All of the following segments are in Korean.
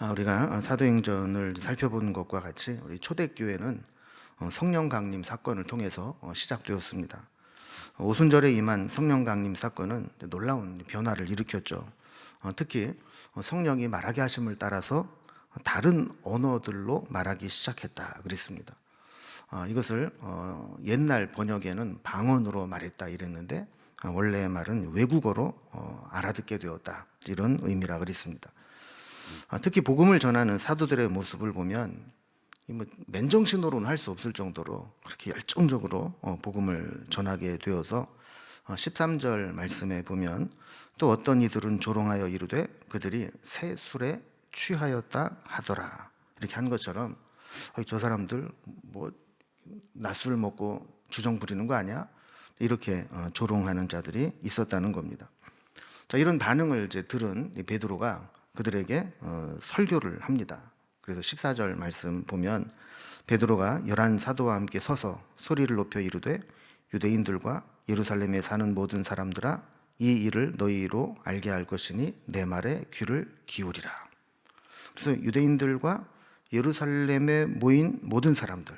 우리가 사도행전을 살펴보는 것과 같이 우리 초대교회는 성령 강림 사건을 통해서 시작되었습니다. 오순절에 임한 성령 강림 사건은 놀라운 변화를 일으켰죠. 특히 성령이 말하게 하심을 따라서 다른 언어들로 말하기 시작했다 그랬습니다. 이것을 옛날 번역에는 방언으로 말했다 이랬는데 원래의 말은 외국어로 알아듣게 되었다 이런 의미라 그랬습니다. 특히 복음을 전하는 사도들의 모습을 보면 맨정신으로는 할 수 없을 정도로 그렇게 열정적으로 복음을 전하게 되어서 13절 말씀에 보면 또 어떤 이들은 조롱하여 이르되 그들이 새 술에 취하였다 하더라 이렇게 한 것처럼 저 사람들 뭐 낮술 먹고 주정 부리는 거 아니야? 이렇게 조롱하는 자들이 있었다는 겁니다. 자, 이런 반응을 이제 들은 베드로가 그들에게 설교를 합니다. 그래서 14절 말씀 보면 베드로가 11 사도와 함께 서서 소리를 높여 이르되 유대인들과 예루살렘에 사는 모든 사람들아 이 일을 너희로 알게 할 것이니 내 말에 귀를 기울이라. 그래서 유대인들과 예루살렘에 모인 모든 사람들,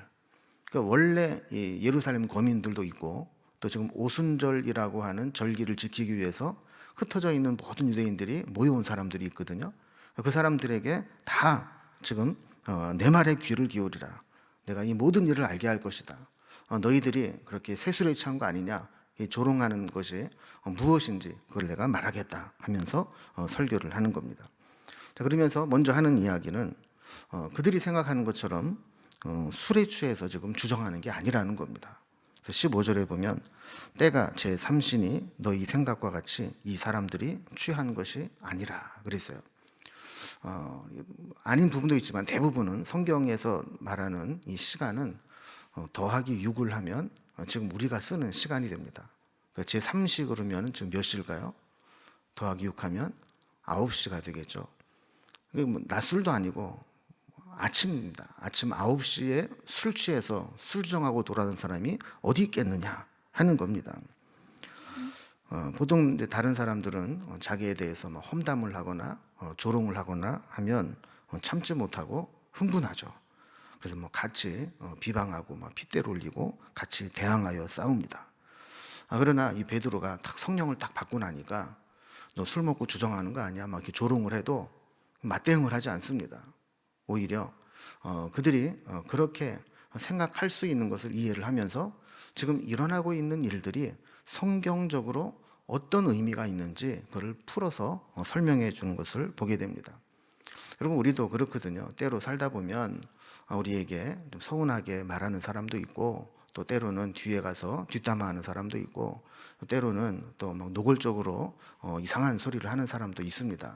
그러니까 원래 예루살렘 거민들도 있고 또 지금 오순절이라고 하는 절기를 지키기 위해서 흩어져 있는 모든 유대인들이 모여온 사람들이 있거든요. 그 사람들에게 다 지금 내 말에 귀를 기울이라. 내가 이 모든 일을 알게 할 것이다. 너희들이 그렇게 세술에 취한 거 아니냐, 조롱하는 것이 무엇인지 그걸 내가 말하겠다 하면서 설교를 하는 겁니다. 자, 그러면서 먼저 하는 이야기는 그들이 생각하는 것처럼 술에 취해서 지금 주정하는 게 아니라는 겁니다. 15절에 보면 때가 제3신이 너희 생각과 같이 이 사람들이 취한 것이 아니라 그랬어요. 아닌 부분도 있지만 대부분은 성경에서 말하는 이 시간은 더하기 6을 하면 지금 우리가 쓰는 시간이 됩니다. 제3시 그러면 지금 몇 시일까요? 더하기 6 하면 9시가 되겠죠. 낮술도 아니고 아침입니다. 아침 9시에 술 취해서 술 주정하고 돌아가는 사람이 어디 있겠느냐 하는 겁니다. 보통 이제 다른 사람들은 자기에 대해서 막 험담을 하거나 조롱을 하거나 하면 참지 못하고 흥분하죠. 그래서 뭐 같이 비방하고 막 핏대를 올리고 같이 대항하여 싸웁니다. 그러나 이 베드로가 딱 성령을 딱 받고 나니까 너 술 먹고 주정하는 거 아니야? 막 이렇게 조롱을 해도 맞대응을 하지 않습니다. 오히려 그들이 그렇게 생각할 수 있는 것을 이해를 하면서 지금 일어나고 있는 일들이 성경적으로 어떤 의미가 있는지 그걸 풀어서 설명해 주는 것을 보게 됩니다. 여러분, 우리도 그렇거든요. 때로 살다 보면 우리에게 좀 서운하게 말하는 사람도 있고 또 때로는 뒤에 가서 뒷담화하는 사람도 있고 때로는 또 막 노골적으로 이상한 소리를 하는 사람도 있습니다.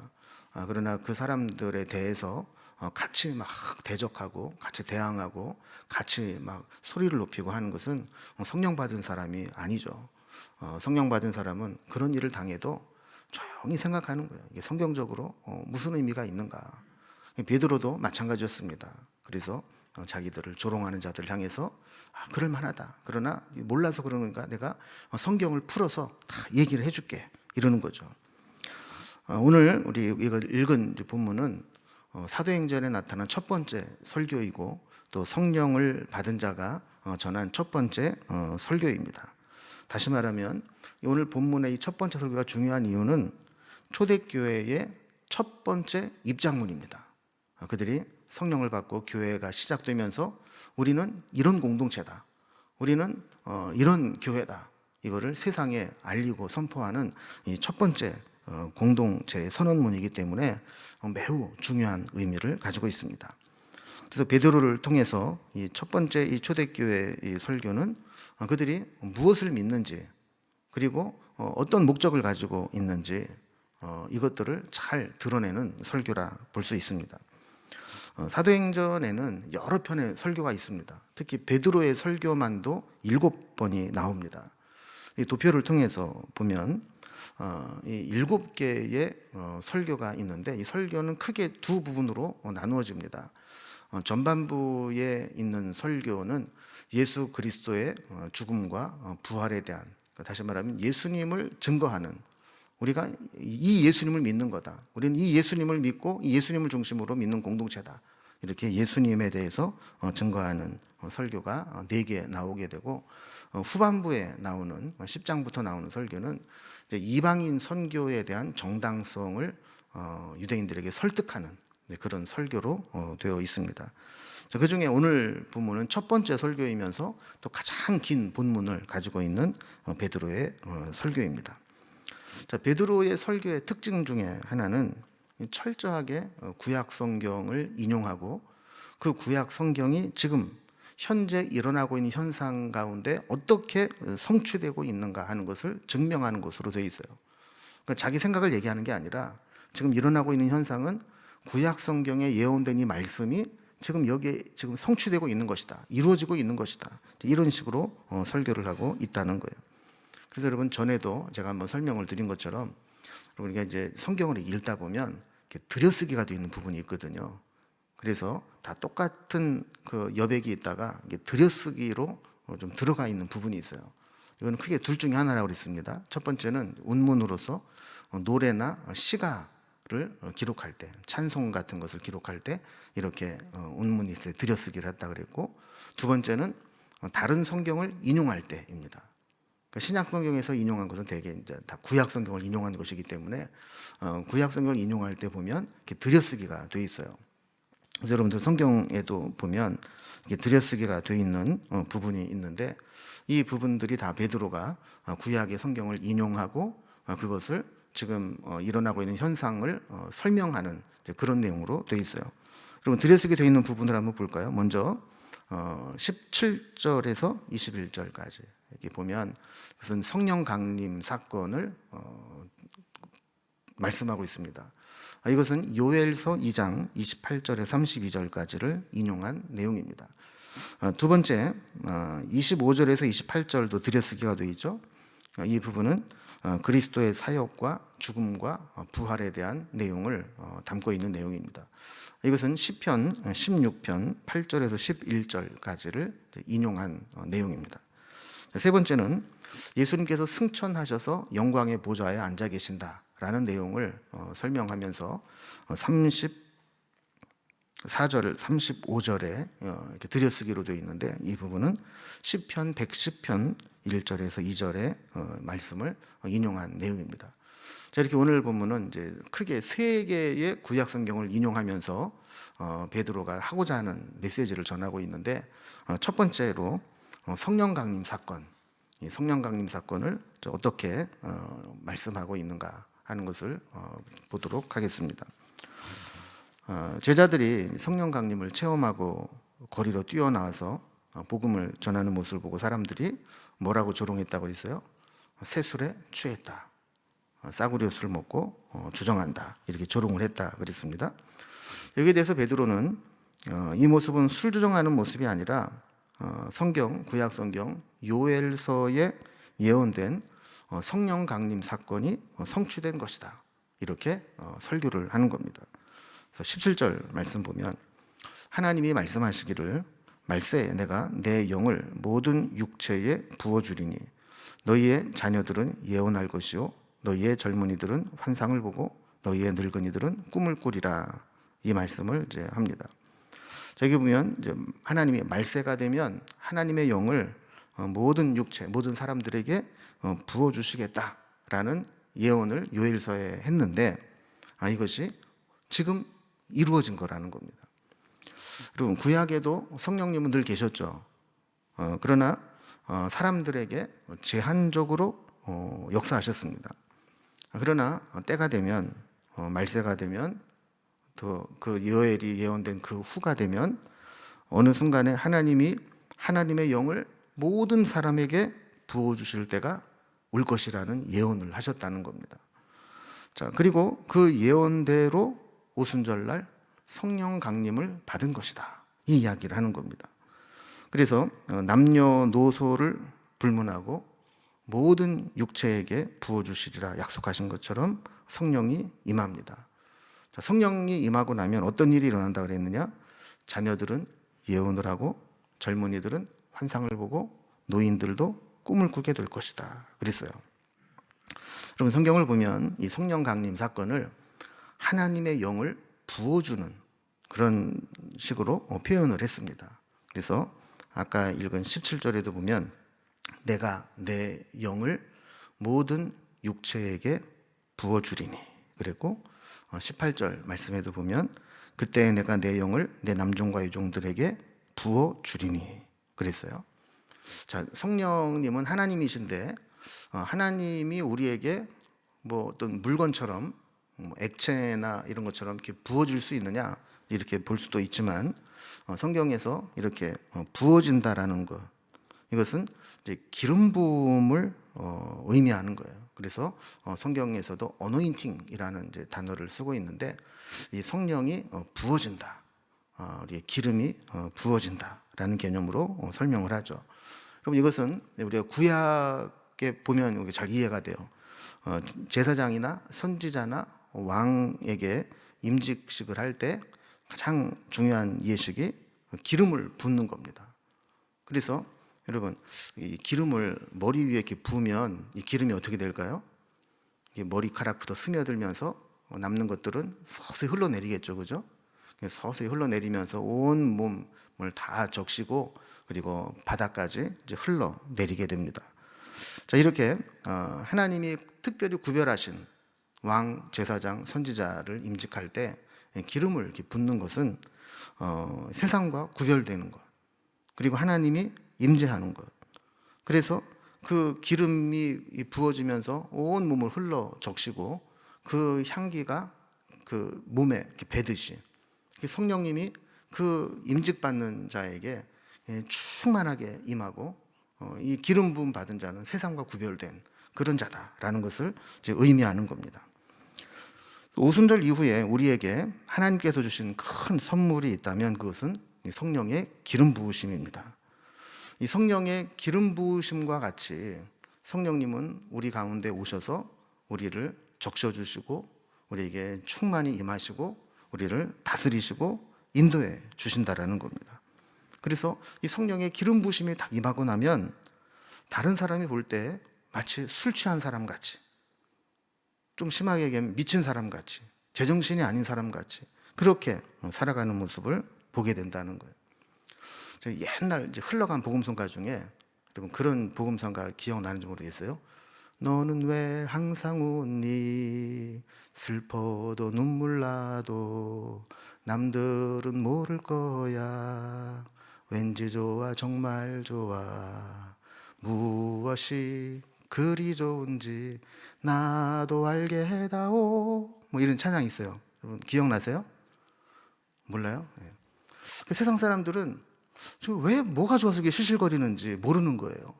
그러나 그 사람들에 대해서 같이 막 대적하고 같이 대항하고 같이 막 소리를 높이고 하는 것은 성령 받은 사람이 아니죠. 성령 받은 사람은 그런 일을 당해도 조용히 생각하는 거예요. 이게 성경적으로 무슨 의미가 있는가. 베드로도 마찬가지였습니다. 그래서 자기들을 조롱하는 자들을 향해서 그럴 만하다. 그러나 몰라서 그러는가 내가 성경을 풀어서 다 얘기를 해줄게. 이러는 거죠. 오늘 우리 이걸 읽은 본문은 사도행전에 나타난 첫 번째 설교이고 또 성령을 받은 자가 전한 첫 번째 설교입니다. 다시 말하면 오늘 본문의 이 첫 번째 설교가 중요한 이유는 초대교회의 첫 번째 입장문입니다. 그들이 성령을 받고 교회가 시작되면서 우리는 이런 공동체다. 우리는 이런 교회다. 이거를 세상에 알리고 선포하는 이 첫 번째 공동체의 선언문이기 때문에 매우 중요한 의미를 가지고 있습니다. 그래서 베드로를 통해서 이 첫 번째 이 초대교회의 이 설교는 그들이 무엇을 믿는지 그리고 어떤 목적을 가지고 있는지 이것들을 잘 드러내는 설교라 볼 수 있습니다. 사도행전에는 여러 편의 설교가 있습니다. 특히 베드로의 설교만도 7번이 나옵니다. 이 도표를 통해서 보면 이 7개의 설교가 있는데 이 설교는 크게 두 부분으로 나누어집니다. 전반부에 있는 설교는 예수 그리스도의 죽음과 부활에 대한, 다시 말하면 예수님을 증거하는 우리가 이 예수님을 믿는 거다. 우리는 이 예수님을 믿고 이 예수님을 중심으로 믿는 공동체다. 이렇게 예수님에 대해서 증거하는 설교가 4개 나오게 되고, 후반부에 나오는 10장부터 나오는 설교는 이제 이방인 선교에 대한 정당성을 유대인들에게 설득하는 그런 설교로 되어 있습니다. 그 중에 오늘 본문은 첫 번째 설교이면서 또 가장 긴 본문을 가지고 있는 베드로의 설교입니다. 자, 베드로의 설교의 특징 중에 하나는 철저하게 구약 성경을 인용하고 그 구약 성경이 지금 현재 일어나고 있는 현상 가운데 어떻게 성취되고 있는가 하는 것을 증명하는 것으로 되어 있어요. 그러니까 자기 생각을 얘기하는 게 아니라 지금 일어나고 있는 현상은 구약 성경에 예언된 이 말씀이 지금 여기에 지금 성취되고 있는 것이다. 이루어지고 있는 것이다. 이런 식으로 설교를 하고 있다는 거예요. 그래서 여러분, 전에도 제가 한번 설명을 드린 것처럼 우리가 이제 성경을 읽다 보면 들여쓰기가 되어 있는 부분이 있거든요. 그래서 다 똑같은 그 여백이 있다가 들여쓰기로 좀 들어가 있는 부분이 있어요. 이건 크게 둘 중에 하나라고 그랬습니다. 첫 번째는 운문으로서 노래나 시가를 기록할 때, 찬송 같은 것을 기록할 때 이렇게 운문이 있어요. 들여쓰기를 했다 그랬고, 두 번째는 다른 성경을 인용할 때입니다. 그러니까 신약 성경에서 인용한 것은 대개 이제 다 구약 성경을 인용한 것이기 때문에 구약 성경을 인용할 때 보면 이렇게 들여쓰기가 돼 있어요. 그래서 여러분들 성경에도 보면 이게 들여쓰기가 돼 있는 부분이 있는데, 이 부분들이 다 베드로가 구약의 성경을 인용하고 그것을 지금 일어나고 있는 현상을 설명하는 그런 내용으로 돼 있어요. 여러분, 들여쓰기 돼 있는 부분을 한번 볼까요? 먼저 17절에서 21절까지 여기 보면 무슨 성령 강림 사건을 말씀하고 있습니다. 이것은 요엘서 2장 28절에서 32절까지를 인용한 내용입니다. 두 번째 25절에서 28절도 들여쓰기가 되어 있죠. 이 부분은 그리스도의 사역과 죽음과 부활에 대한 내용을 담고 있는 내용입니다. 이것은 시편 16편 8절에서 11절까지를 인용한 내용입니다. 세 번째는 예수님께서 승천하셔서 영광의 보좌에 앉아 계신다라는 내용을 설명하면서 34절, 35절에 이렇게 들여쓰기로 되어 있는데, 이 부분은 시편 110편 1절에서 2절의 말씀을 인용한 내용입니다. 자, 이렇게 오늘 본문은 이제 크게 세 개의 구약 성경을 인용하면서 베드로가 하고자 하는 메시지를 전하고 있는데, 첫 번째로 성령 강림 사건, 이 성령 강림 사건을 어떻게 말씀하고 있는가 하는 것을 보도록 하겠습니다. 제자들이 성령 강림을 체험하고 거리로 뛰어나와서 복음을 전하는 모습을 보고 사람들이 뭐라고 조롱했다고 그랬어요? 새술에 취했다, 싸구려 술 먹고 주정한다, 이렇게 조롱을 했다 그랬습니다. 여기에 대해서 베드로는 이 모습은 술 주정하는 모습이 아니라 성경, 구약 성경 요엘서에 예언된 성령 강림 사건이 성취된 것이다, 이렇게 설교를 하는 겁니다. 그래서 17절 말씀 보면 하나님이 말씀하시기를 말세에 내가 내 영을 모든 육체에 부어주리니 너희의 자녀들은 예언할 것이요 너희의 젊은이들은 환상을 보고 너희의 늙은이들은 꿈을 꾸리라, 이 말씀을 이제 합니다. 여기 보면 이제 하나님이 말세가 되면 하나님의 영을 모든 육체, 모든 사람들에게 부어주시겠다라는 예언을 요엘서에 했는데, 이것이 지금 이루어진 거라는 겁니다. 여러분, 구약에도 성령님은 늘 계셨죠. 그러나 사람들에게 제한적으로 역사하셨습니다. 그러나 때가 되면, 말세가 되면, 또 그 요엘이 예언된 그 후가 되면 어느 순간에 하나님이 하나님의 영을 모든 사람에게 부어주실 때가 올 것이라는 예언을 하셨다는 겁니다. 자, 그리고 그 예언대로 오순절날 성령 강림을 받은 것이다, 이 이야기를 하는 겁니다. 그래서 남녀노소를 불문하고 모든 육체에게 부어주시리라 약속하신 것처럼 성령이 임합니다. 자, 성령이 임하고 나면 어떤 일이 일어난다 그랬느냐? 자녀들은 예언을 하고 젊은이들은 환상을 보고 노인들도 꿈을 꾸게 될 것이다 그랬어요. 여러분 성경을 보면 이 성령 강림 사건을 하나님의 영을 부어주는 그런 식으로 표현을 했습니다. 그래서 아까 읽은 17절에도 보면 내가 내 영을 모든 육체에게 부어주리니 그랬고 18절 말씀에도 보면 그때 내가 내 영을 내 남종과 여종들에게 부어주리니 그랬어요. 자, 성령님은 하나님이신데 하나님이 우리에게 뭐 어떤 물건처럼 액체나 이런 것처럼 이렇게 부어질 수 있느냐 이렇게 볼 수도 있지만 성경에서 이렇게 부어진다라는 것 이것은 이제 기름 부음을 의미하는 거예요. 그래서 성경에서도 어노인팅이라는 이제 단어를 쓰고 있는데 이 성령이 부어진다, 우리의 기름이 부어진다라는 개념으로 설명을 하죠. 그럼 이것은 우리가 구약에 보면 잘 이해가 돼요. 제사장이나 선지자나 왕에게 임직식을 할 때 가장 중요한 예식이 기름을 붓는 겁니다. 그래서 여러분 이 기름을 머리 위에 이렇게 부으면 이 기름이 어떻게 될까요? 머리카락부터 스며들면서 남는 것들은 서서히 흘러내리겠죠, 그죠? 서서히 흘러내리면서 온 몸을 다 적시고 그리고 바닥까지 이제 흘러내리게 됩니다. 자, 이렇게 하나님이 특별히 구별하신 왕, 제사장, 선지자를 임직할 때 기름을 이렇게 붓는 것은 세상과 구별되는 것, 그리고 하나님이 임재하는 것. 그래서 그 기름이 부어지면서 온 몸을 흘러 적시고 그 향기가 그 몸에 이렇게 배듯이 성령님이 그 임직받는 자에게 충만하게 임하고 이 기름 부음 받은 자는 세상과 구별된 그런 자다라는 것을 이제 의미하는 겁니다. 오순절 이후에 우리에게 하나님께서 주신 큰 선물이 있다면 그것은 성령의 기름 부으심입니다. 이 성령의 기름 부으심과 같이 성령님은 우리 가운데 오셔서 우리를 적셔주시고 우리에게 충만히 임하시고 우리를 다스리시고 인도해 주신다라는 겁니다. 그래서 이 성령의 기름 부으심이 딱 임하고 나면 다른 사람이 볼 때 마치 술 취한 사람 같이, 좀 심하게 얘기하면 미친 사람 같이, 제정신이 아닌 사람 같이 그렇게 살아가는 모습을 보게 된다는 거예요. 옛날 이제 흘러간 복음성가 중에 여러분 그런 복음성가 기억나는지 모르겠어요. 너는 왜 항상 웃니? 슬퍼도 눈물 나도 남들은 모를 거야. 왠지 좋아 정말 좋아. 무엇이 그리 좋은지 나도 알게 해다오. 뭐 이런 찬양이 있어요. 여러분 기억나세요? 몰라요? 네. 세상 사람들은 왜 뭐가 좋아서 이게 실실거리는지 모르는 거예요.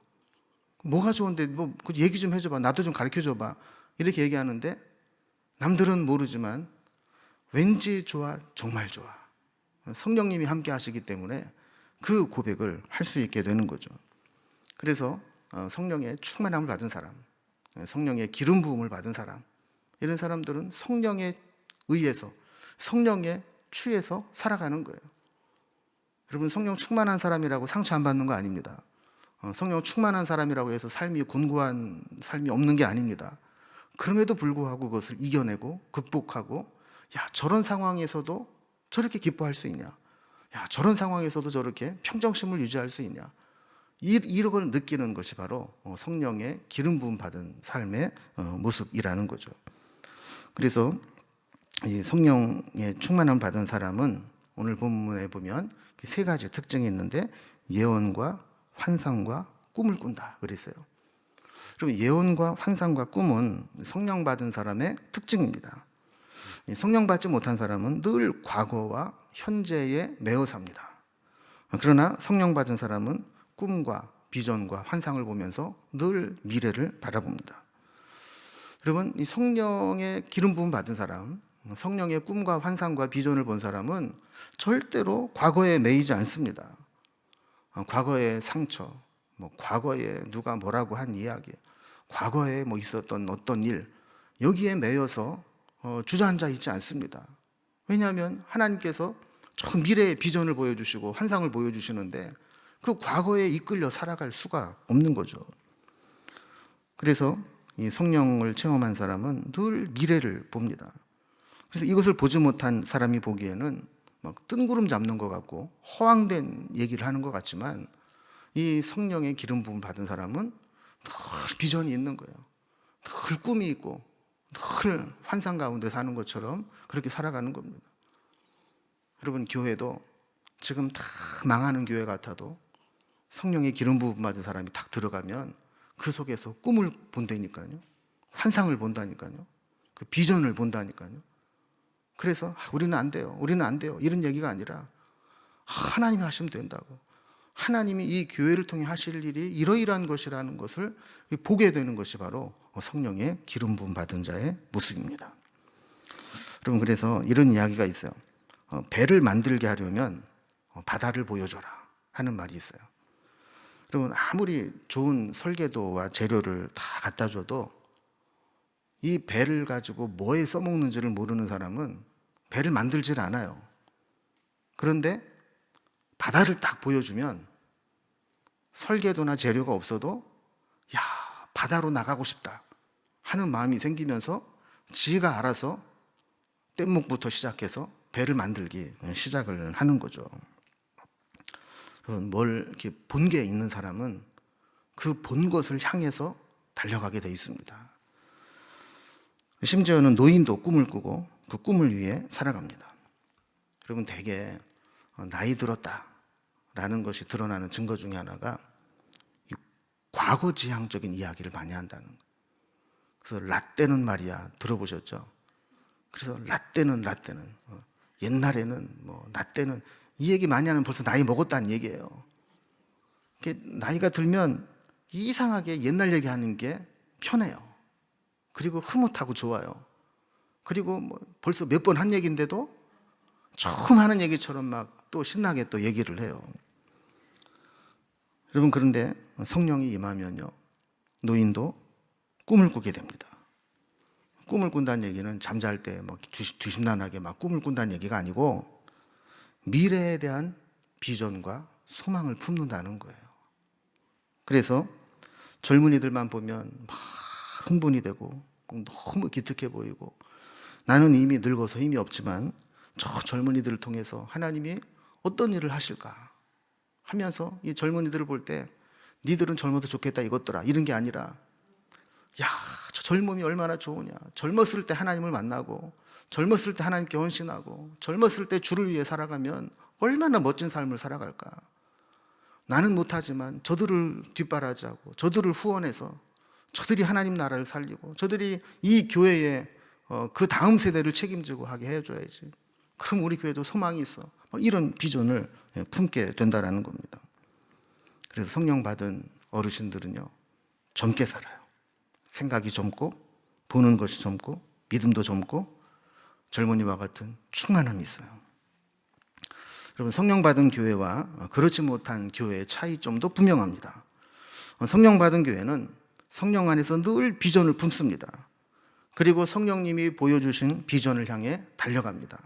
뭐가 좋은데 뭐 얘기 좀 해줘봐, 나도 좀 가르쳐줘봐 이렇게 얘기하는데 남들은 모르지만 왠지 좋아 정말 좋아. 성령님이 함께 하시기 때문에 그 고백을 할 수 있게 되는 거죠. 그래서 성령의 충만함을 받은 사람, 성령의 기름 부음을 받은 사람, 이런 사람들은 성령에 의해서 성령에 취해서 살아가는 거예요. 여러분 성령 충만한 사람이라고 상처 안 받는 거 아닙니다. 성령 충만한 사람이라고 해서 삶이 곤고한 삶이 없는 게 아닙니다. 그럼에도 불구하고 그것을 이겨내고 극복하고 야 저런 상황에서도 저렇게 기뻐할 수 있냐, 야 저런 상황에서도 저렇게 평정심을 유지할 수 있냐, 이런 걸 느끼는 것이 바로 성령의 기름 부음 받은 삶의 모습이라는 거죠. 그래서 이 성령의 충만함 받은 사람은 오늘 본문에 보면 세 가지 특징이 있는데 예언과 환상과 꿈을 꾼다 그랬어요. 그럼 예언과 환상과 꿈은 성령 받은 사람의 특징입니다. 성령 받지 못한 사람은 늘 과거와 현재에 매어 삽니다. 그러나 성령 받은 사람은 꿈과 비전과 환상을 보면서 늘 미래를 바라봅니다. 여러분 이 성령의 기름 부음 받은 사람, 성령의 꿈과 환상과 비전을 본 사람은 절대로 과거에 매이지 않습니다. 과거의 상처, 과거에 누가 뭐라고 한 이야기, 과거에 있었던 어떤 일, 여기에 매여서 주저앉아 있지 않습니다. 왜냐하면 하나님께서 저 미래의 비전을 보여주시고 환상을 보여주시는데 그 과거에 이끌려 살아갈 수가 없는 거죠. 그래서 이 성령을 체험한 사람은 늘 미래를 봅니다. 그래서 이것을 보지 못한 사람이 보기에는 막 뜬구름 잡는 것 같고 허황된 얘기를 하는 것 같지만, 이 성령의 기름 부음 받은 사람은 늘 비전이 있는 거예요. 늘 꿈이 있고 늘 환상 가운데 사는 것처럼 그렇게 살아가는 겁니다. 여러분, 교회도 지금 다 망하는 교회 같아도 성령의 기름 부음 받은 사람이 딱 들어가면 그 속에서 꿈을 본다니까요. 환상을 본다니까요. 그 비전을 본다니까요. 그래서 우리는 안 돼요, 우리는 안 돼요, 이런 얘기가 아니라 하나님이 하시면 된다고, 하나님이 이 교회를 통해 하실 일이 이러이러한 것이라는 것을 보게 되는 것이 바로 성령의 기름 부음 받은 자의 모습입니다. 여러분, 그래서 이런 이야기가 있어요. 배를 만들게 하려면 바다를 보여줘라 하는 말이 있어요. 여러분, 아무리 좋은 설계도와 재료를 다 갖다 줘도 이 배를 가지고 뭐에 써먹는지를 모르는 사람은 배를 만들질 않아요. 그런데 바다를 딱 보여주면 설계도나 재료가 없어도 야, 바다로 나가고 싶다 하는 마음이 생기면서 지가 알아서 뗏목부터 시작해서 배를 만들기 시작을 하는 거죠. 뭘 이렇게 본 게 있는 사람은 그 본 것을 향해서 달려가게 돼 있습니다. 심지어는 노인도 꿈을 꾸고 그 꿈을 위해 살아갑니다. 여러분, 대개 나이 들었다라는 것이 드러나는 증거 중에 하나가 과거 지향적인 이야기를 많이 한다는 거예요. 그래서 라떼는 말이야, 들어보셨죠? 그래서 라떼는 옛날에는 나 때는, 이 얘기 많이 하면 벌써 나이 먹었다는 얘기예요. 나이가 들면 이상하게 옛날 얘기하는 게 편해요. 그리고 흐뭇하고 좋아요. 그리고 벌써 몇 번 한 얘기인데도 처음 하는 얘기처럼 막 또 신나게 또 얘기를 해요. 여러분, 그런데 성령이 임하면요, 노인도 꿈을 꾸게 됩니다. 꿈을 꾼다는 얘기는 잠잘 때 막 뒤심난하게 막 꿈을 꾼다는 얘기가 아니고 미래에 대한 비전과 소망을 품는다는 거예요. 그래서 젊은이들만 보면 막 흥분이 되고 너무 기특해 보이고, 나는 이미 늙어서 힘이 없지만 저 젊은이들을 통해서 하나님이 어떤 일을 하실까 하면서 이 젊은이들을 볼 때 니들은 젊어도 좋겠다 이것더라, 이런 게 아니라 야, 저 젊음이 얼마나 좋으냐, 젊었을 때 하나님을 만나고 젊었을 때 하나님께 헌신하고 젊었을 때 주를 위해 살아가면 얼마나 멋진 삶을 살아갈까. 나는 못하지만 저들을 뒷바라지하고 저들을 후원해서 저들이 하나님 나라를 살리고 저들이 이 교회의 그 다음 세대를 책임지고 하게 해줘야지. 그럼 우리 교회도 소망이 있어. 이런 비전을 품게 된다는 겁니다. 그래서 성령 받은 어르신들은요, 젊게 살아요. 생각이 젊고 보는 것이 젊고 믿음도 젊고 젊은이와 같은 충만함이 있어요. 여러분, 성령 받은 교회와 그렇지 못한 교회의 차이점도 분명합니다. 성령 받은 교회는 성령 안에서 늘 비전을 품습니다. 그리고 성령님이 보여주신 비전을 향해 달려갑니다.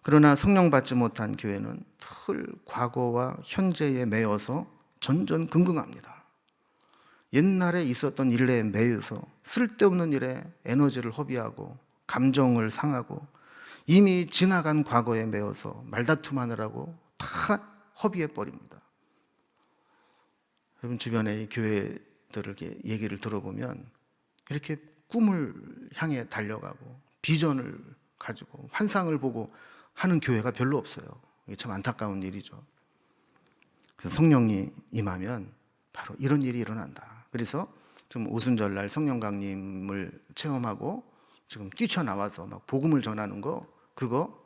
그러나 성령 받지 못한 교회는 늘 과거와 현재에 매여서 전전긍긍합니다. 옛날에 있었던 일에 매여서 쓸데없는 일에 에너지를 허비하고 감정을 상하고 이미 지나간 과거에 매여서 말다툼하느라고 다 허비해버립니다. 여러분, 주변의 교회들을 얘기를 들어보면 이렇게 꿈을 향해 달려가고 비전을 가지고 환상을 보고 하는 교회가 별로 없어요. 이게 참 안타까운 일이죠. 그래서 성령이 임하면 바로 이런 일이 일어난다. 그래서 지금 오순절날 성령 강림을 체험하고 지금 뛰쳐나와서 막 복음을 전하는 거, 그거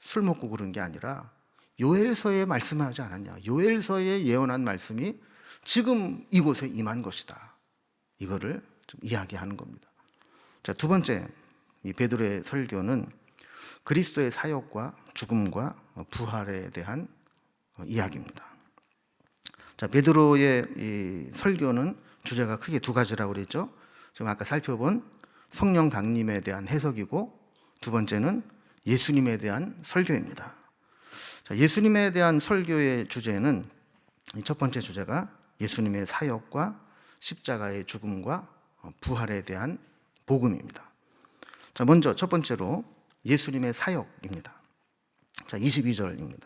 술 먹고 그런 게 아니라 요엘서에 말씀하지 않았냐, 요엘서에 예언한 말씀이 지금 이곳에 임한 것이다. 이거를 좀 이야기하는 겁니다. 자, 두 번째, 이 베드로의 설교는 그리스도의 사역과 죽음과 부활에 대한 이야기입니다. 자, 베드로의 이 설교는 주제가 크게 두 가지라고 그랬죠. 지금 아까 살펴본 성령 강림에 대한 해석이고, 두 번째는 예수님에 대한 설교입니다. 자, 예수님에 대한 설교의 주제는, 첫 번째 주제가 예수님의 사역과 십자가의 죽음과 부활에 대한 복음입니다. 자, 먼저 첫 번째로 예수님의 사역입니다. 자, 22절입니다.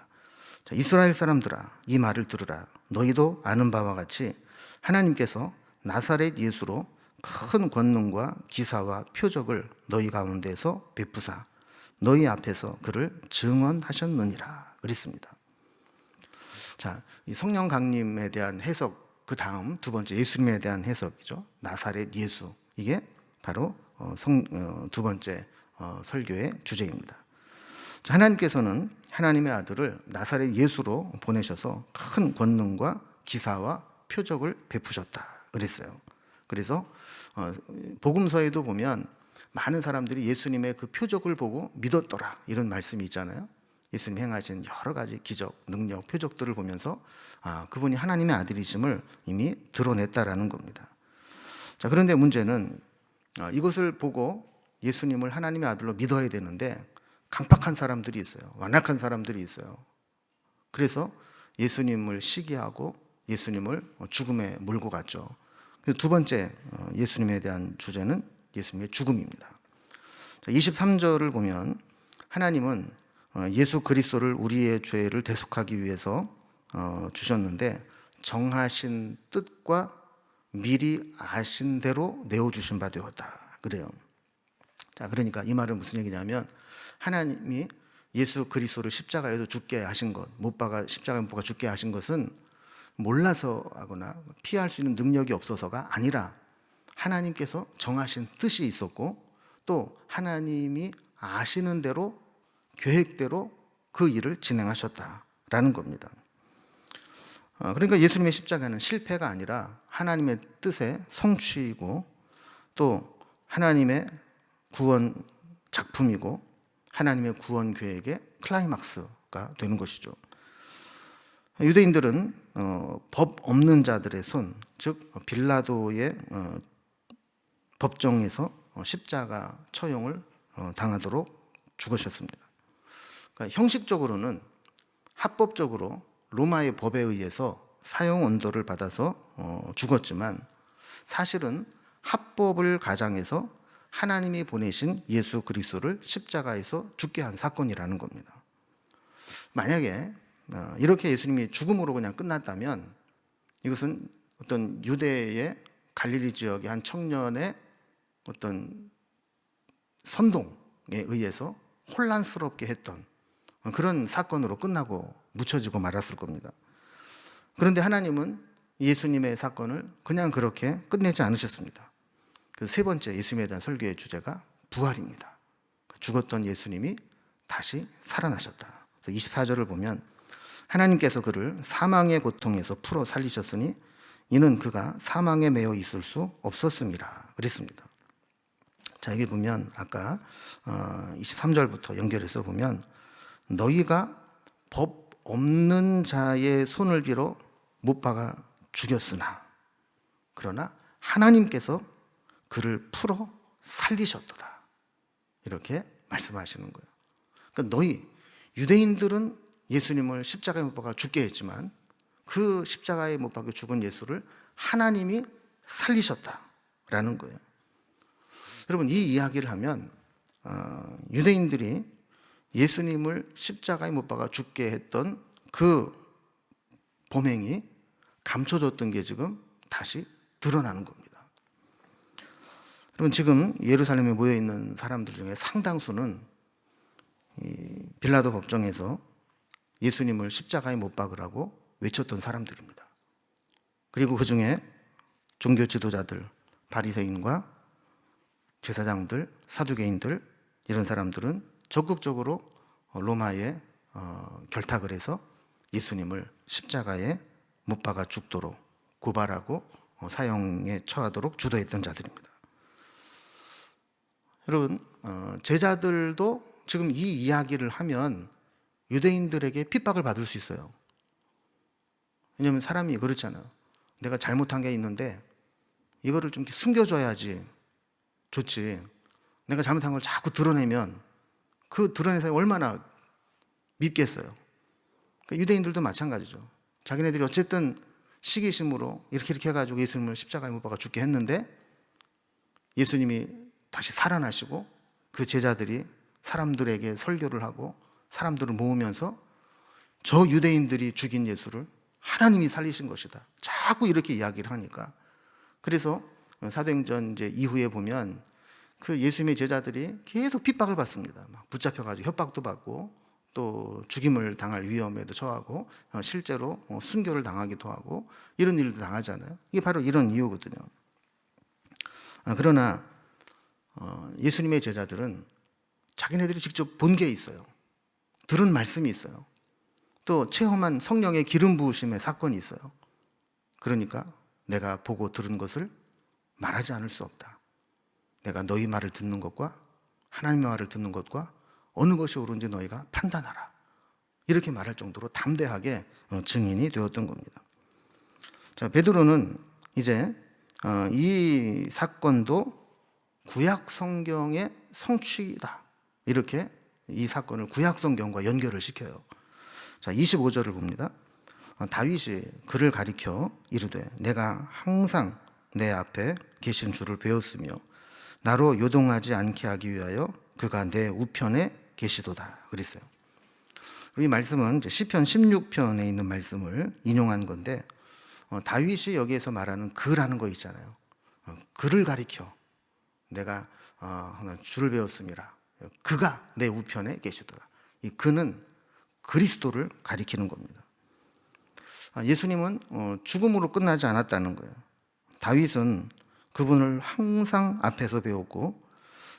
자, 이스라엘 사람들아, 이 말을 들으라. 너희도 아는 바와 같이 하나님께서 나사렛 예수로 큰 권능과 기사와 표적을 너희 가운데서 베푸사 너희 앞에서 그를 증언하셨느니라 그랬습니다. 자, 이 성령 강림에 대한 해석, 그 다음 두 번째 예수님에 대한 해석이죠. 나사렛 예수, 이게 바로 두 번째 설교의 주제입니다. 자, 하나님께서는 하나님의 아들을 나사렛 예수로 보내셔서 큰 권능과 기사와 표적을 베푸셨다 그랬어요. 그래서 복음서에도 보면 많은 사람들이 예수님의 그 표적을 보고 믿었더라 이런 말씀이 있잖아요. 예수님이 행하신 여러 가지 기적, 능력, 표적들을 보면서 그분이 하나님의 아들이심을 이미 드러냈다라는 겁니다. 자, 그런데 문제는 이것을 보고 예수님을 하나님의 아들로 믿어야 되는데 강팍한 사람들이 있어요. 완악한 사람들이 있어요. 그래서 예수님을 시기하고 예수님을 죽음에 몰고 갔죠. 두 번째 예수님에 대한 주제는 예수님의 죽음입니다. 23절을 보면 하나님은 예수 그리스도를 우리의 죄를 대속하기 위해서 주셨는데 정하신 뜻과 미리 아신 대로 내어주신 바 되었다 그래요. 자, 그러니까 이 말은 무슨 얘기냐면 하나님이 예수 그리스도를 십자가에도 죽게 하신 것, 십자가에 못 박아 죽게 하신 것은 몰라서 하거나 피할 수 있는 능력이 없어서가 아니라 하나님께서 정하신 뜻이 있었고 또 하나님이 아시는 대로 계획대로 그 일을 진행하셨다라는 겁니다. 그러니까 예수님의 십자가는 실패가 아니라 하나님의 뜻의 성취이고 또 하나님의 구원 작품이고 하나님의 구원 계획의 클라이막스가 되는 것이죠. 유대인들은 법 없는 자들의 손, 즉 빌라도의 법정에서 십자가 처형을 당하도록 죽으셨습니다. 그러니까 형식적으로는 합법적으로 로마의 법에 의해서 사형 언도를 받아서 죽었지만 사실은 합법을 가장해서 하나님이 보내신 예수 그리스도를 십자가에서 죽게 한 사건이라는 겁니다. 만약에 이렇게 예수님이 죽음으로 그냥 끝났다면 이것은 어떤 유대의 갈릴리 지역의 한 청년의 어떤 선동에 의해서 혼란스럽게 했던 그런 사건으로 끝나고 묻혀지고 말았을 겁니다. 그런데 하나님은 예수님의 사건을 그냥 그렇게 끝내지 않으셨습니다. 그 세 번째 예수님에 대한 설교의 주제가 부활입니다. 죽었던 예수님이 다시 살아나셨다. 24절을 보면 하나님께서 그를 사망의 고통에서 풀어 살리셨으니 이는 그가 사망에 매여 있을 수 없었습니다. 그랬습니다. 자, 여기 보면 아까 23절부터 연결해서 보면 너희가 법 없는 자의 손을 빌어 못 박아 죽였으나 그러나 하나님께서 그를 풀어 살리셨도다. 이렇게 말씀하시는 거예요. 그러니까 너희 유대인들은 예수님을 십자가에 못 박아 죽게 했지만 그 십자가에 못 박아 죽은 예수를 하나님이 살리셨다라는 거예요. 여러분, 이 이야기를 하면 유대인들이 예수님을 십자가에 못 박아 죽게 했던 그 범행이 감춰졌던 게 지금 다시 드러나는 겁니다. 여러분, 지금 예루살렘에 모여있는 사람들 중에 상당수는 이 빌라도 법정에서 예수님을 십자가에 못 박으라고 외쳤던 사람들입니다. 그리고 그 중에 종교 지도자들, 바리새인과 제사장들, 사두개인들 이런 사람들은 적극적으로 로마에 결탁을 해서 예수님을 십자가에 못 박아 죽도록 고발하고 사형에 처하도록 주도했던 자들입니다. 여러분, 제자들도 지금 이 이야기를 하면 유대인들에게 핍박을 받을 수 있어요. 왜냐하면 사람이 그렇잖아요. 내가 잘못한 게 있는데 이거를 좀 숨겨줘야지 좋지. 내가 잘못한 걸 자꾸 드러내면 그 드러낸 사람이 얼마나 밉겠어요. 그러니까 유대인들도 마찬가지죠. 자기네들이 어쨌든 시기심으로 이렇게 해가지고 예수님을 십자가에 못 박아 죽게 했는데 예수님이 다시 살아나시고 그 제자들이 사람들에게 설교를 하고 사람들을 모으면서 저 유대인들이 죽인 예수를 하나님이 살리신 것이다. 자꾸 이렇게 이야기를 하니까. 그래서 사도행전 이제 이후에 보면 그 예수님의 제자들이 계속 핍박을 받습니다. 막 붙잡혀가지고 협박도 받고 또 죽임을 당할 위험에도 처하고 실제로 순교를 당하기도 하고 이런 일도 당하잖아요. 이게 바로 이런 이유거든요. 그러나 예수님의 제자들은 자기네들이 직접 본 게 있어요. 들은 말씀이 있어요. 또 체험한 성령의 기름 부으심의 사건이 있어요. 그러니까 내가 보고 들은 것을 말하지 않을 수 없다. 내가 너희 말을 듣는 것과 하나님의 말을 듣는 것과 어느 것이 옳은지 너희가 판단하라. 이렇게 말할 정도로 담대하게 증인이 되었던 겁니다. 자, 베드로는 이제 이 사건도 구약 성경의 성취다. 이렇게 이 사건을 구약 성경과 연결을 시켜요. 자, 25절을 봅니다. 다윗이 그를 가리켜 이르되 내가 항상 내 앞에 계신 주를 배웠으며 나로 요동하지 않게 하기 위하여 그가 내 우편에 계시도다. 그랬어요. 이 말씀은 시편 16편에 있는 말씀을 인용한 건데 다윗이 여기에서 말하는 그라는 거 있잖아요. 그를 가리켜 내가 주를 배웠습니다. 그가 내 우편에 계시도다. 이 그는 그리스도를 가리키는 겁니다. 예수님은 죽음으로 끝나지 않았다는 거예요. 다윗은 그분을 항상 앞에서 배웠고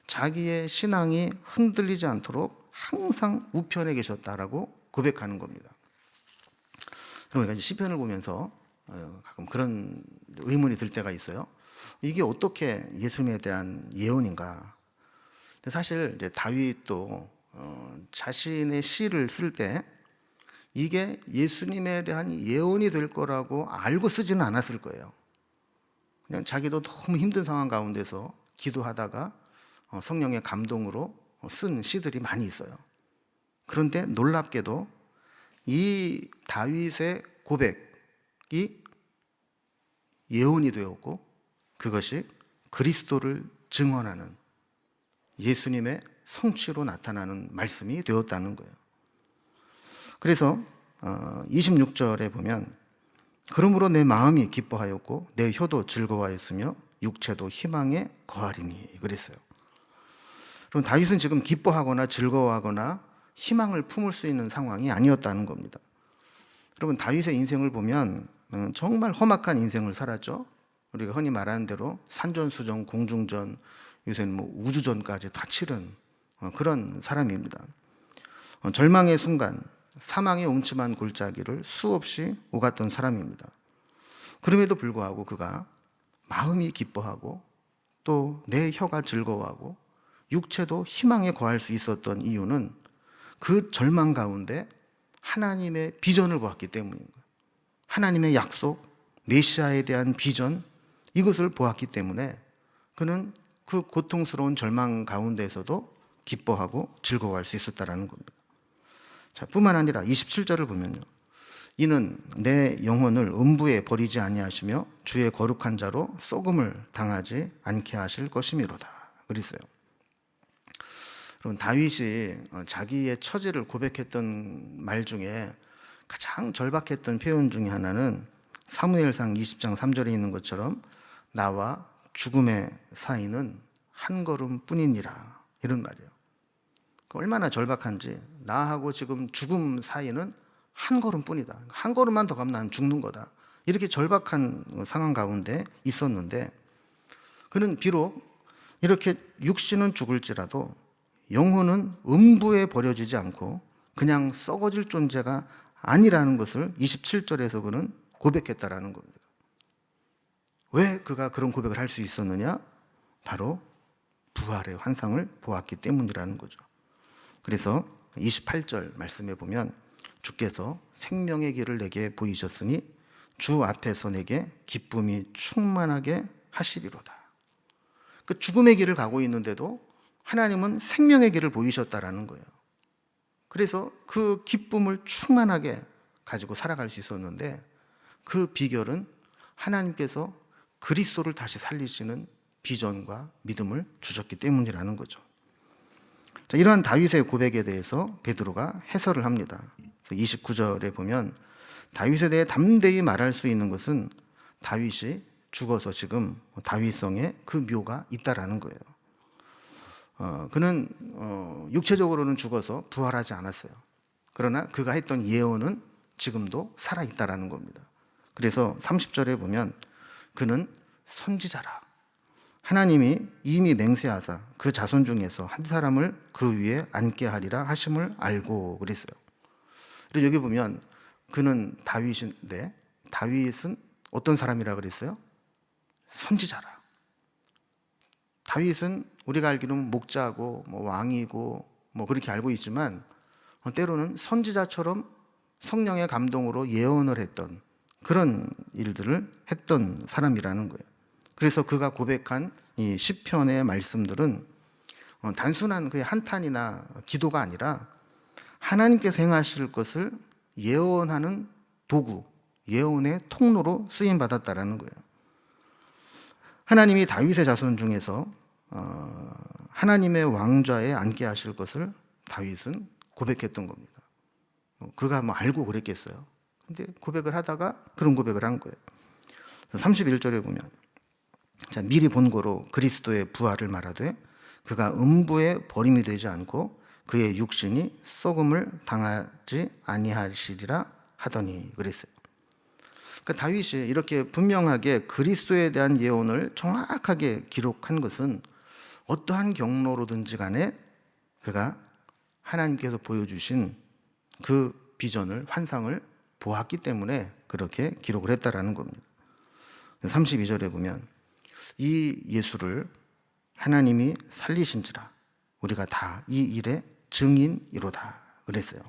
자기의 신앙이 흔들리지 않도록 항상 우편에 계셨다라고 고백하는 겁니다. 그러니까 이제 시편을 보면서 가끔 그런 의문이 들 때가 있어요. 이게 어떻게 예수님에 대한 예언인가? 사실 이제 다윗도 자신의 시를 쓸 때 이게 예수님에 대한 예언이 될 거라고 알고 쓰지는 않았을 거예요. 그냥 자기도 너무 힘든 상황 가운데서 기도하다가 성령의 감동으로 쓴 시들이 많이 있어요. 그런데 놀랍게도 이 다윗의 고백이 예언이 되었고 그것이 그리스도를 증언하는 예수님의 성취로 나타나는 말씀이 되었다는 거예요. 그래서 26절에 보면 그러므로 내 마음이 기뻐하였고 내 혀도 즐거워하였으며 육체도 희망에 거하리니 그랬어요. 그럼 다윗은 지금 기뻐하거나 즐거워하거나 희망을 품을 수 있는 상황이 아니었다는 겁니다. 여러분 다윗의 인생을 보면 정말 험악한 인생을 살았죠. 우리가 흔히 말하는 대로 산전수전, 공중전, 요새는 뭐 우주전까지 다 치른 그런 사람입니다. 절망의 순간, 사망의 음침한 골짜기를 수없이 오갔던 사람입니다. 그럼에도 불구하고 그가 마음이 기뻐하고 또 내 혀가 즐거워하고 육체도 희망에 거할 수 있었던 이유는 그 절망 가운데 하나님의 비전을 보았기 때문인 거예요. 하나님의 약속, 메시아에 대한 비전, 이것을 보았기 때문에 그는 그 고통스러운 절망 가운데에서도 기뻐하고 즐거워할 수 있었다는 겁니다. 자, 뿐만 아니라 27절을 보면요. 이는 내 영혼을 음부에 버리지 아니하시며 주의 거룩한 자로 썩음을 당하지 않게 하실 것이미로다. 그랬어요. 그럼 다윗이 자기의 처지를 고백했던 말 중에 가장 절박했던 표현 중에 하나는 사무엘상 20장 3절에 있는 것처럼 나와 죽음의 사이는 한 걸음 뿐이니라 이런 말이에요. 얼마나 절박한지 나하고 지금 죽음 사이는 한 걸음 뿐이다. 한 걸음만 더 가면 난 죽는 거다. 이렇게 절박한 상황 가운데 있었는데 그는 비록 이렇게 육신은 죽을지라도 영혼은 음부에 버려지지 않고 그냥 썩어질 존재가 아니라는 것을 27절에서 그는 고백했다라는 겁니다. 왜 그가 그런 고백을 할 수 있었느냐? 바로 부활의 환상을 보았기 때문이라는 거죠. 그래서 28절 말씀에 보면 주께서 생명의 길을 내게 보이셨으니 주 앞에서 내게 기쁨이 충만하게 하시리로다. 그 죽음의 길을 가고 있는데도 하나님은 생명의 길을 보이셨다라는 거예요. 그래서 그 기쁨을 충만하게 가지고 살아갈 수 있었는데 그 비결은 하나님께서 그리스도를 다시 살리시는 비전과 믿음을 주셨기 때문이라는 거죠. 자, 이러한 다윗의 고백에 대해서 베드로가 해설을 합니다. 29절에 보면 다윗에 대해 담대히 말할 수 있는 것은 다윗이 죽어서 지금 다윗성에 그 묘가 있다라는 거예요. 그는 육체적으로는 죽어서 부활하지 않았어요. 그러나 그가 했던 예언은 지금도 살아있다라는 겁니다. 그래서 30절에 보면 그는 선지자라. 하나님이 이미 맹세하사 그 자손 중에서 한 사람을 그 위에 앉게 하리라 하심을 알고 그랬어요. 그리고 여기 보면 그는 다윗인데 다윗은 어떤 사람이라 그랬어요? 선지자라. 다윗은 우리가 알기로는 목자고 왕이고 그렇게 알고 있지만 때로는 선지자처럼 성령의 감동으로 예언을 했던 그런 일들을 했던 사람이라는 거예요. 그래서 그가 고백한 이 시편의 말씀들은 단순한 그의 한탄이나 기도가 아니라 하나님께서 행하실 것을 예언하는 도구, 예언의 통로로 쓰임 받았다라는 거예요. 하나님이 다윗의 자손 중에서 하나님의 왕좌에 앉게 하실 것을 다윗은 고백했던 겁니다. 그가 알고 그랬겠어요. 근데 고백을 하다가 그런 고백을 한 거예요. 31절에 보면 자, 미리 본고로 그리스도의 부활을 말하되 그가 음부에 버림이 되지 않고 그의 육신이 썩음을 당하지 아니하시리라 하더니 그랬어요. 그러니까 다윗이 이렇게 분명하게 그리스도에 대한 예언을 정확하게 기록한 것은 어떠한 경로로든지 간에 그가 하나님께서 보여주신 그 비전을, 환상을 보았기 때문에 그렇게 기록을 했다라는 겁니다. 32절에 보면 이 예수를 하나님이 살리신지라 우리가 다 이 일의 증인이로다 그랬어요.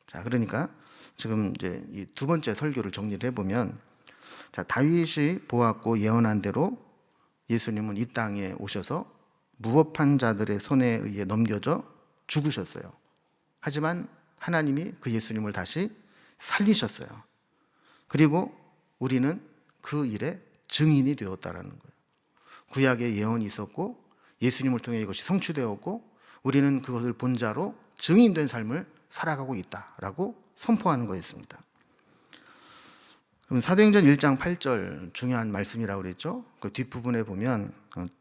자, 그러니까 지금 이제 이 두 번째 설교를 정리를 해보면 자, 다윗이 보았고 예언한 대로 예수님은 이 땅에 오셔서 무법한 자들의 손에 의해 넘겨져 죽으셨어요. 하지만 하나님이 그 예수님을 다시 살리셨어요. 그리고 우리는 그 일의 증인이 되었다라는 거예요. 구약의 예언이 있었고 예수님을 통해 이것이 성취되었고 우리는 그것을 본 자로 증인된 삶을 살아가고 있다라고 선포하는 거였습니다. 그럼 사도행전 1장 8절 중요한 말씀이라고 그랬죠. 그 뒷부분에 보면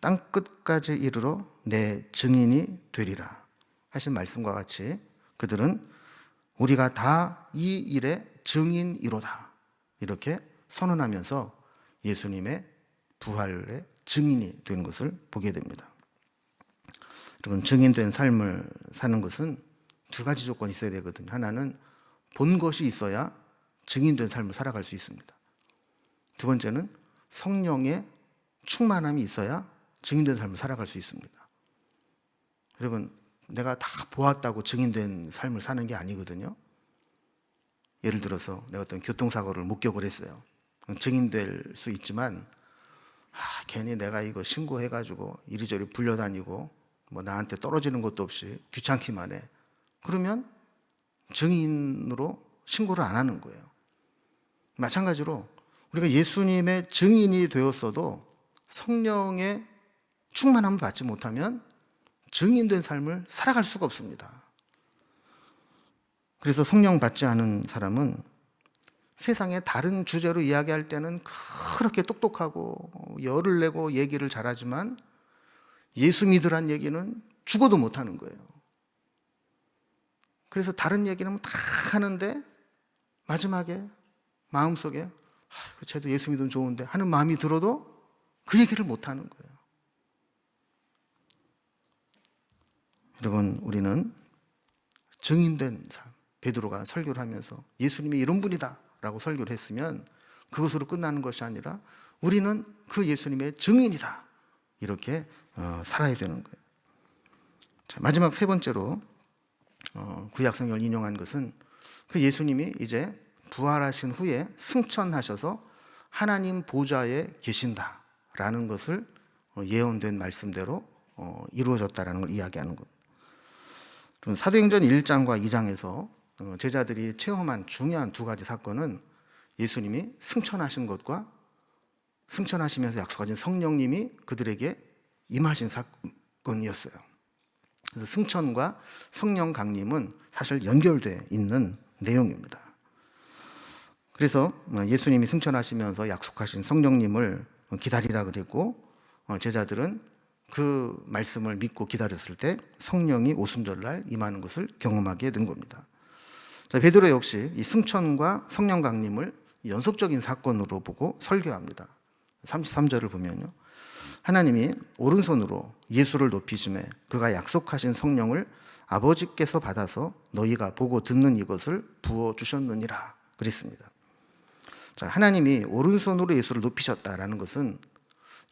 땅끝까지 이르러 내 증인이 되리라 하신 말씀과 같이 그들은 우리가 다 이 일의 증인이로다 이렇게 선언하면서 예수님의 부활의 증인이 되는 것을 보게 됩니다. 여러분, 증인된 삶을 사는 것은 두 가지 조건이 있어야 되거든요. 하나는 본 것이 있어야 증인된 삶을 살아갈 수 있습니다. 두 번째는 성령의 충만함이 있어야 증인된 삶을 살아갈 수 있습니다. 여러분, 내가 다 보았다고 증인된 삶을 사는 게 아니거든요. 예를 들어서 내가 어떤 교통사고를 목격을 했어요. 증인될 수 있지만 괜히 내가 이거 신고해가지고 이리저리 불려다니고 나한테 떨어지는 것도 없이 귀찮기만 해. 그러면 증인으로 신고를 안 하는 거예요. 마찬가지로 우리가 예수님의 증인이 되었어도 성령의 충만함을 받지 못하면 증인된 삶을 살아갈 수가 없습니다. 그래서 성령 받지 않은 사람은 세상의 다른 주제로 이야기할 때는 그렇게 똑똑하고 열을 내고 얘기를 잘하지만 예수 믿으란 얘기는 죽어도 못하는 거예요. 그래서 다른 얘기는 다 하는데 마지막에 마음속에 쟤도 예수 믿으면 좋은데 하는 마음이 들어도 그 얘기를 못하는 거예요. 여러분, 우리는 증인된 삶, 베드로가 설교를 하면서 예수님이 이런 분이다 라고 설교를 했으면 그것으로 끝나는 것이 아니라 우리는 그 예수님의 증인이다 이렇게 살아야 되는 거예요. 자, 마지막 세 번째로 구약성경을 인용한 것은 그 예수님이 이제 부활하신 후에 승천하셔서 하나님 보좌에 계신다라는 것을 예언된 말씀대로 이루어졌다라는 걸 이야기하는 겁니다. 사도행전 1장과 2장에서 제자들이 체험한 중요한 두 가지 사건은 예수님이 승천하신 것과 승천하시면서 약속하신 성령님이 그들에게 임하신 사건이었어요. 그래서 승천과 성령 강림은 사실 연결되어 있는 내용입니다. 그래서 예수님이 승천하시면서 약속하신 성령님을 기다리라 그랬고, 제자들은 그 말씀을 믿고 기다렸을 때 성령이 오순절날 임하는 것을 경험하게 된 겁니다. 자, 베드로 역시 이 승천과 성령 강림을 연속적인 사건으로 보고 설교합니다. 33절을 보면요, 하나님이 오른손으로 예수를 높이심에 그가 약속하신 성령을 아버지께서 받아서 너희가 보고 듣는 이것을 부어주셨느니라 그랬습니다. 자, 하나님이 오른손으로 예수를 높이셨다라는 것은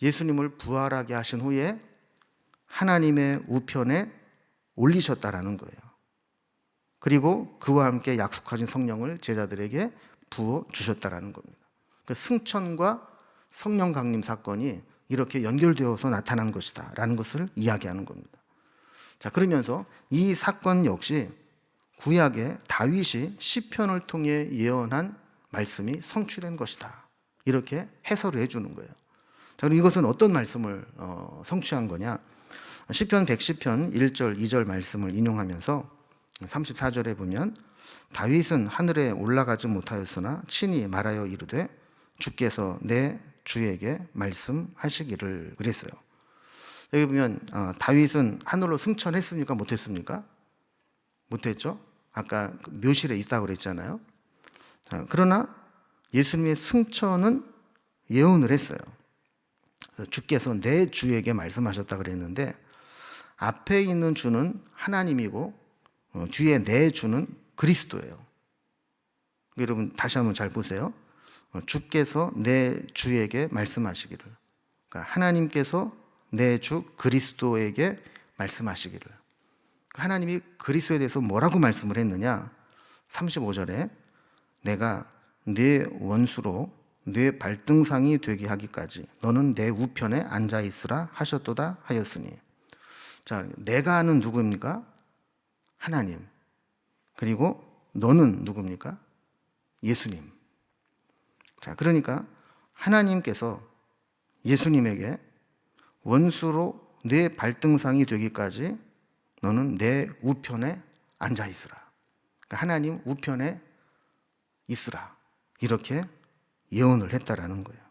예수님을 부활하게 하신 후에 하나님의 우편에 올리셨다라는 거예요. 그리고 그와 함께 약속하신 성령을 제자들에게 부어주셨다라는 겁니다. 그러니까 승천과 성령 강림 사건이 이렇게 연결되어서 나타난 것이다 라는 것을 이야기하는 겁니다. 자, 그러면서 이 사건 역시 구약의 다윗이 시편을 통해 예언한 말씀이 성취된 것이다, 이렇게 해설을 해주는 거예요. 자, 그럼 이것은 어떤 말씀을 성취한 거냐? 시편 110편 1절 2절 말씀을 인용하면서 34절에 보면 다윗은 하늘에 올라가지 못하였으나 친히 말하여 이르되 주께서 내 주에게 말씀하시기를 그랬어요. 여기 보면 다윗은 하늘로 승천했습니까? 못했습니까? 못했죠. 아까 묘실에 있다고 그랬잖아요. 그러나 예수님의 승천은 예언을 했어요. 주께서 내 주에게 말씀하셨다 그랬는데 앞에 있는 주는 하나님이고 뒤에 내 주는 그리스도예요. 여러분 다시 한번 잘 보세요. 주께서 내 주에게 말씀하시기를, 그러니까 하나님께서 내 주 그리스도에게 말씀하시기를. 하나님이 그리스도에 대해서 뭐라고 말씀을 했느냐? 35절에 내가 네 원수로 네 발등상이 되게 하기까지 너는 내 우편에 앉아 있으라 하셨도다 하였으니. 자, 내가는 누구입니까? 하나님. 그리고 너는 누굽니까? 예수님. 자, 그러니까 하나님께서 예수님에게 원수로 내 발등상이 되기까지 너는 내 우편에 앉아 있으라. 그러니까 하나님 우편에 있으라, 이렇게 예언을 했다라는 거예요.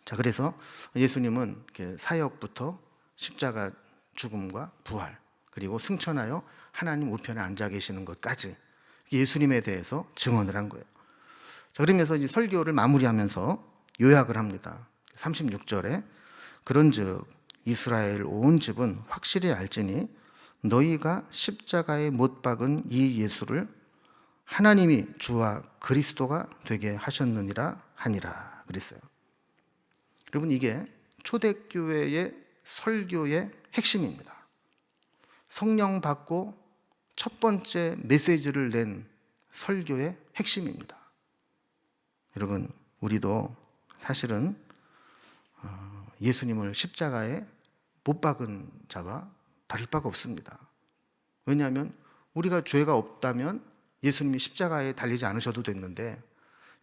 자, 그래서 예수님은 사역부터 십자가 죽음과 부활, 그리고 승천하여 하나님 우편에 앉아 계시는 것까지 예수님에 대해서 증언을 한 거예요. 자, 그러면서 이제 설교를 마무리하면서 요약을 합니다. 36절에 그런즉 이스라엘 온 집은 확실히 알지니 너희가 십자가에 못 박은 이 예수를 하나님이 주와 그리스도가 되게 하셨느니라 하니라 그랬어요. 여러분, 이게 초대교회의 설교의 핵심입니다. 성령 받고 첫 번째 메시지를 낸 설교의 핵심입니다. 여러분, 우리도 사실은 예수님을 십자가에 못 박은 자와 다를 바가 없습니다. 왜냐하면 우리가 죄가 없다면 예수님이 십자가에 달리지 않으셔도 됐는데,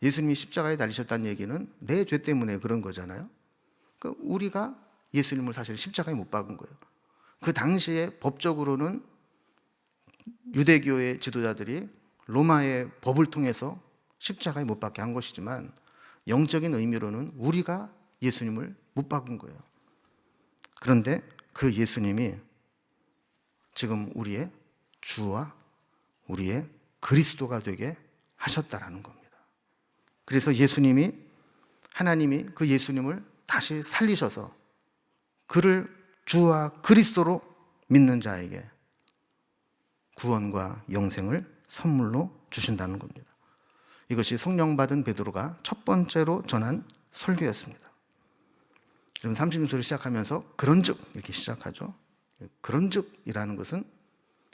예수님이 십자가에 달리셨다는 얘기는 내 죄 때문에 그런 거잖아요. 그러니까 우리가 예수님을 사실 십자가에 못 박은 거예요. 그 당시에 법적으로는 유대교의 지도자들이 로마의 법을 통해서 십자가에 못 박게 한 것이지만 영적인 의미로는 우리가 예수님을 못 박은 거예요. 그런데 그 예수님이 지금 우리의 주와 우리의 그리스도가 되게 하셨다라는 겁니다. 그래서 예수님이, 하나님이 그 예수님을 다시 살리셔서 그를 주와 그리스도로 믿는 자에게 구원과 영생을 선물로 주신다는 겁니다. 이것이 성령 받은 베드로가 첫 번째로 전한 설교였습니다. 여러분, 36절을 시작하면서 그런즉 이렇게 시작하죠. 그런즉이라는 것은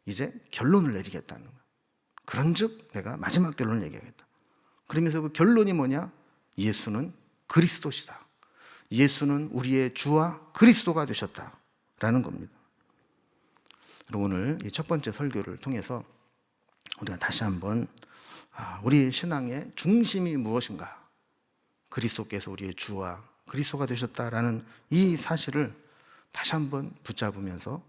이제 결론을 내리겠다는 거예요. 그런즉 내가 마지막 결론을 얘기하겠다. 그러면서 그 결론이 뭐냐? 예수는 그리스도시다. 예수는 우리의 주와 그리스도가 되셨다라는 겁니다. 오늘 이 첫 번째 설교를 통해서 우리가 다시 한번 우리 신앙의 중심이 무엇인가, 그리스도께서 우리의 주와 그리스도가 되셨다라는 이 사실을 다시 한번 붙잡으면서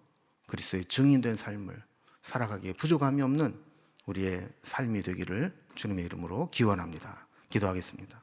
그리스도의 증인된 삶을 살아가기에 부족함이 없는 우리의 삶이 되기를 주님의 이름으로 기원합니다. 기도하겠습니다.